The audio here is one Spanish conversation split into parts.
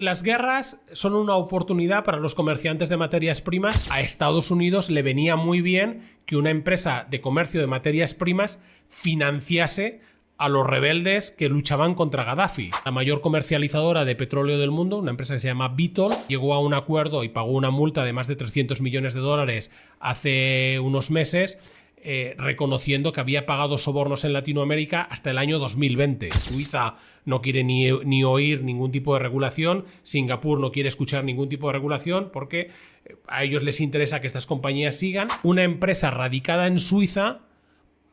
Las guerras son una oportunidad para los comerciantes de materias primas. A Estados Unidos le venía muy bien que una empresa de comercio de materias primas financiase a los rebeldes que luchaban contra Gaddafi. La mayor comercializadora de petróleo del mundo, una empresa que se llama Vitol, llegó a un acuerdo y pagó una multa de más de 300 millones de dólares hace unos meses, reconociendo que había pagado sobornos en Latinoamérica hasta el año 2020. Suiza no quiere ni oír ningún tipo de regulación, Singapur no quiere escuchar ningún tipo de regulación porque a ellos les interesa que estas compañías sigan. Una empresa radicada en Suiza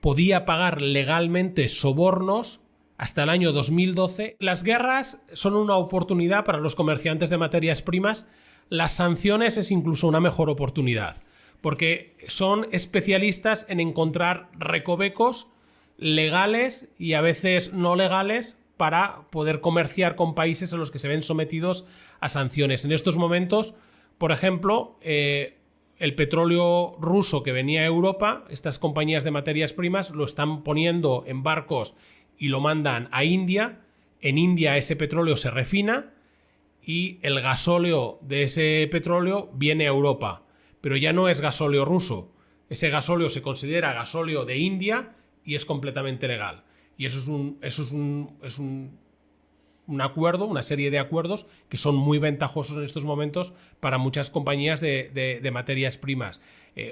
podía pagar legalmente sobornos hasta el año 2012. Las guerras son una oportunidad para los comerciantes de materias primas. Las sanciones es incluso una mejor oportunidad, porque son especialistas en encontrar recovecos legales y a veces no legales para poder comerciar con países en los que se ven sometidos a sanciones. En estos momentos, por ejemplo, el petróleo ruso que venía a Europa, estas compañías de materias primas lo están poniendo en barcos y lo mandan a India. En India ese petróleo se refina y el gasóleo de ese petróleo viene a Europa. Pero ya no es gasóleo ruso. Ese gasóleo se considera gasóleo de India y es completamente legal. Y eso es un acuerdo, una serie de acuerdos que son muy ventajosos en estos momentos para muchas compañías de materias primas.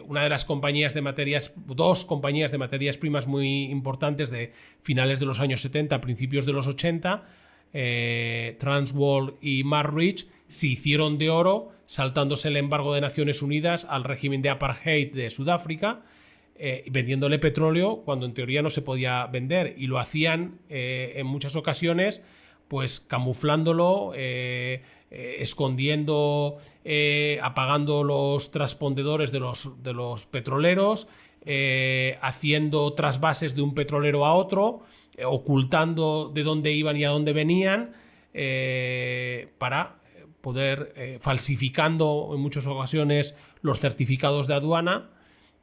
Una de las compañías de dos compañías de materias primas muy importantes de finales de los años 70, principios de los 80, Transworld y Marridge, se hicieron de oro saltándose el embargo de Naciones Unidas al régimen de apartheid de Sudáfrica, vendiéndole petróleo cuando en teoría no se podía vender, y lo hacían en muchas ocasiones pues camuflándolo, escondiendo, apagando los transpondedores de los petroleros, haciendo trasvases de un petrolero a otro, ocultando de dónde iban y a dónde venían, para poder, falsificando en muchas ocasiones los certificados de aduana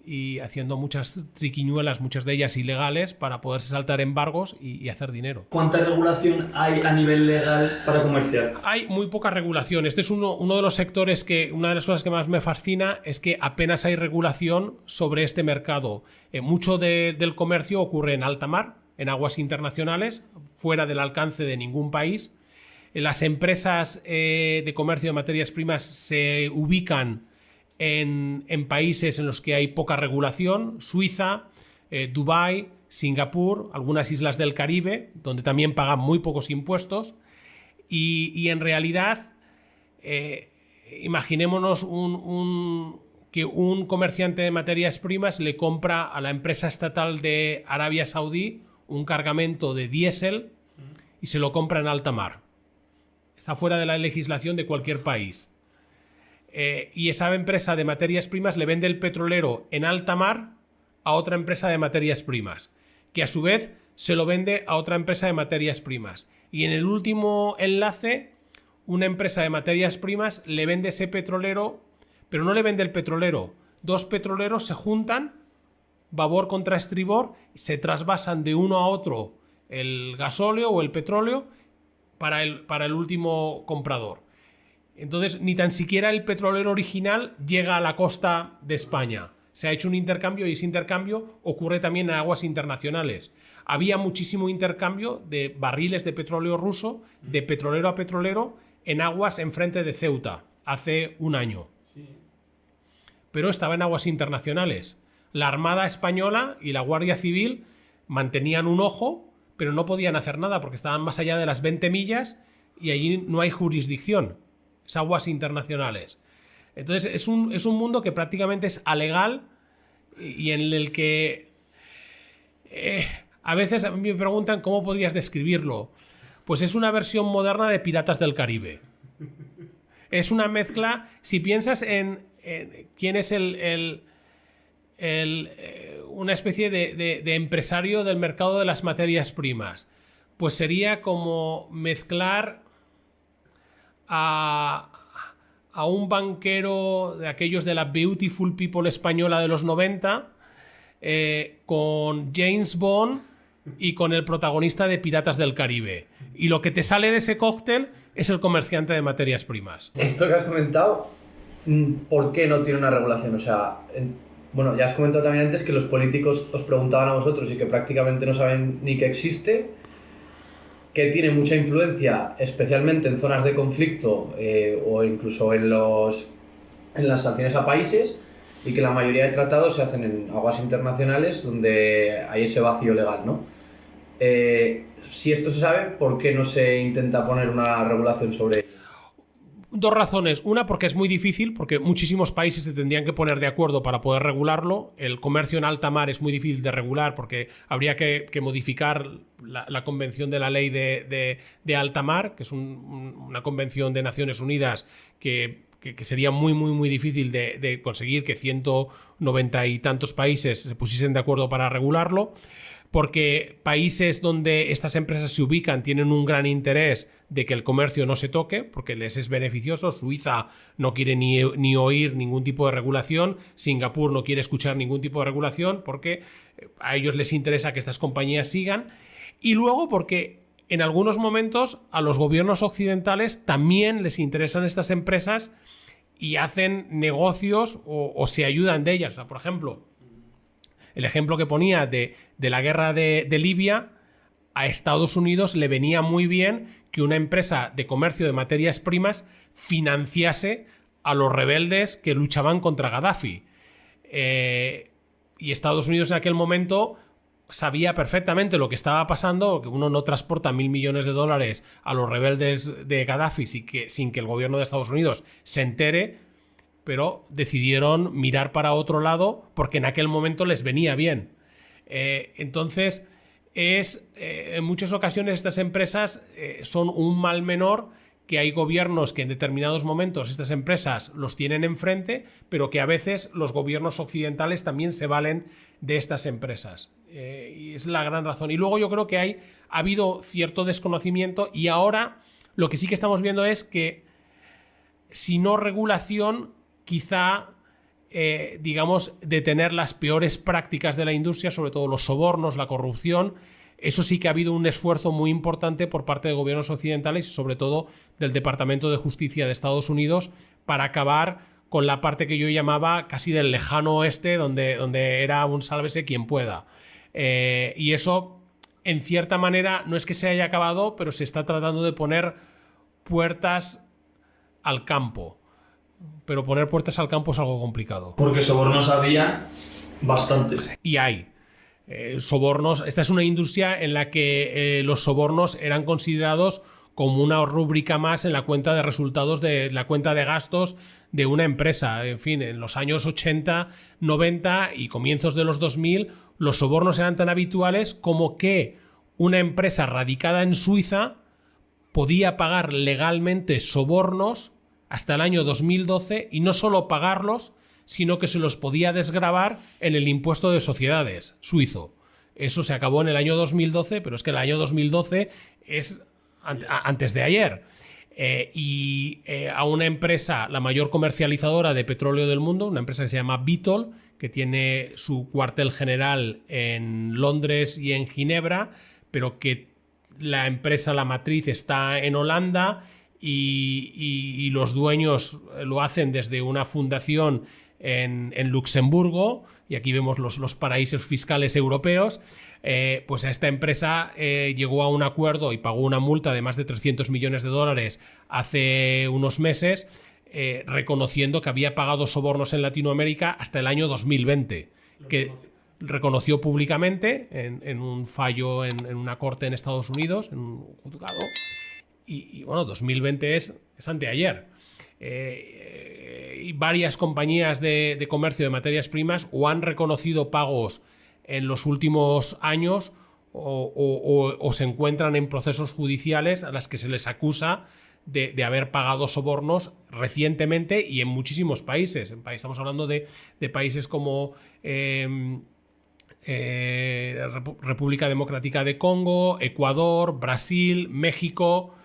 y haciendo muchas triquiñuelas, muchas de ellas ilegales, para poderse saltar embargos y hacer dinero. ¿Cuánta regulación hay a nivel legal para comerciar? Hay muy poca regulación. Este es uno de los sectores que, una de las cosas que más me fascina es que apenas hay regulación sobre este mercado. Mucho del comercio ocurre en alta mar, en aguas internacionales, fuera del alcance de ningún país. Las empresas de comercio de materias primas se ubican en países en los que hay poca regulación: Suiza, Dubái, Singapur, algunas islas del Caribe, donde también pagan muy pocos impuestos. Y en realidad, imaginémonos que un comerciante de materias primas le compra a la empresa estatal de Arabia Saudí un cargamento de diésel y se lo compra en alta mar. Está fuera de la legislación de cualquier país. Y esa empresa de materias primas le vende el petrolero en alta mar a otra empresa de materias primas, que a su vez se lo vende a otra empresa de materias primas. Y en el último enlace, una empresa de materias primas le vende ese petrolero, pero no le vende el petrolero. Dos petroleros se juntan, babor contra estribor, se trasvasan de uno a otro el gasóleo o el petróleo para el último comprador. Entonces, ni tan siquiera el petrolero original llega a la costa de España. Se ha hecho un intercambio y ese intercambio ocurre también en aguas internacionales. Había muchísimo intercambio de barriles de petróleo ruso, de petrolero a petrolero, en aguas enfrente de Ceuta, hace un año. Sí. Pero estaba en aguas internacionales. La Armada Española y la Guardia Civil mantenían un ojo, pero no podían hacer nada porque estaban más allá de las 20 millas y allí no hay jurisdicción. Es aguas internacionales. Entonces es un mundo que prácticamente es alegal y en el que a veces a mí me preguntan cómo podrías describirlo. Pues es una versión moderna de Piratas del Caribe. Es una mezcla. Si piensas en quién es una especie de empresario del mercado de las materias primas, pues sería como mezclar a un banquero de aquellos de la Beautiful People española de los 90 con James Bond y con el protagonista de Piratas del Caribe. Y lo que te sale de ese cóctel es el comerciante de materias primas. Esto que has comentado, ¿por qué no tiene una regulación? O sea, bueno, ya has comentado también antes que los políticos os preguntaban a vosotros y que prácticamente no saben ni que existe, que tiene mucha influencia, especialmente en zonas de conflicto o incluso en las sanciones a países, y que la mayoría de tratados se hacen en aguas internacionales donde hay ese vacío legal, ¿no? Si esto se sabe, ¿por qué no se intenta poner una regulación sobre ello? Dos razones. Una, porque es muy difícil, porque muchísimos países se tendrían que poner de acuerdo para poder regularlo. El comercio en alta mar es muy difícil de regular porque habría que modificar la Convención de la Ley de Alta Mar, que es una convención de Naciones Unidas que sería muy difícil de conseguir que 190 y tantos países se pusiesen de acuerdo para regularlo. Porque países donde estas empresas se ubican tienen un gran interés de que el comercio no se toque, porque les es beneficioso. Suiza no quiere ni oír ningún tipo de regulación, Singapur no quiere escuchar ningún tipo de regulación, porque a ellos les interesa que estas compañías sigan. Y luego porque en algunos momentos a los gobiernos occidentales también les interesan estas empresas y hacen negocios o se ayudan de ellas. O sea, por ejemplo, el ejemplo que ponía de la guerra de Libia, a Estados Unidos le venía muy bien que una empresa de comercio de materias primas financiase a los rebeldes que luchaban contra Gaddafi. Y Estados Unidos en aquel momento sabía perfectamente lo que estaba pasando, que uno no transporta $1.000 millones a los rebeldes de Gaddafi sin que el gobierno de Estados Unidos se entere, pero decidieron mirar para otro lado porque en aquel momento les venía bien. Entonces, en muchas ocasiones estas empresas son un mal menor, que hay gobiernos que en determinados momentos estas empresas los tienen enfrente, pero que a veces los gobiernos occidentales también se valen de estas empresas. Y es la gran razón. Y luego yo creo que ha habido cierto desconocimiento, y ahora lo que sí que estamos viendo es que si no regulación, quizá, digamos, detener las peores prácticas de la industria, sobre todo los sobornos, la corrupción. Eso sí que ha habido un esfuerzo muy importante por parte de gobiernos occidentales y sobre todo del Departamento de Justicia de Estados Unidos para acabar con la parte que yo llamaba casi del lejano oeste, donde era un sálvese quien pueda. Y eso, en cierta manera, no es que se haya acabado, pero se está tratando de poner puertas al campo. Pero poner puertas al campo es algo complicado. Porque sobornos había bastantes. Y hay sobornos. Esta es una industria en la que los sobornos eran considerados como una rúbrica más en la cuenta de resultados de la cuenta de gastos de una empresa. En fin, en los años 80, 90 y comienzos de los 2000, los sobornos eran tan habituales como que una empresa radicada en Suiza podía pagar legalmente sobornos hasta el año 2012, y no solo pagarlos, sino que se los podía desgravar en el impuesto de sociedades suizo. Eso se acabó en el año 2012, pero es que el año 2012 es antes de ayer. A una empresa, la mayor comercializadora de petróleo del mundo, una empresa que se llama Vitol, que tiene su cuartel general en Londres y en Ginebra, pero que la empresa, la matriz, está en Holanda, y los dueños lo hacen desde una fundación en Luxemburgo, y aquí vemos los paraísos fiscales europeos. Pues a esta empresa llegó a un acuerdo y pagó una multa de más de $300 millones hace unos meses, reconociendo que había pagado sobornos en Latinoamérica hasta el año 2020, que reconoció públicamente en un fallo en una corte en Estados Unidos, en un juzgado. Y bueno, 2020 es anteayer. Y varias compañías de comercio de materias primas o han reconocido pagos en los últimos años o se encuentran en procesos judiciales a las que se les acusa de haber pagado sobornos recientemente y en muchísimos países. Estamos hablando de países como República Democrática de Congo, Ecuador, Brasil, México.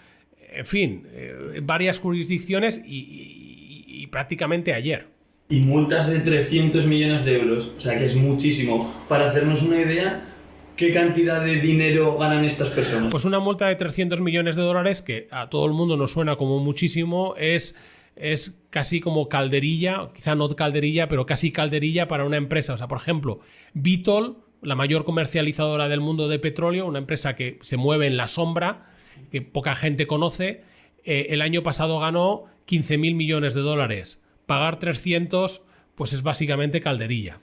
En fin, varias jurisdicciones y prácticamente ayer. Y multas de 300 millones de euros, o sea que es muchísimo. Para hacernos una idea, ¿Qué cantidad de dinero ganan estas personas? Pues una multa de 300 millones de dólares, que a todo el mundo nos suena como muchísimo, es casi como calderilla, quizá no calderilla, pero casi calderilla para una empresa. O sea, por ejemplo, Vitol, la mayor comercializadora del mundo de petróleo, una empresa que se mueve en la sombra, que poca gente conoce, el año pasado ganó 15.000 millones de dólares. Pagar 300, pues es básicamente calderilla.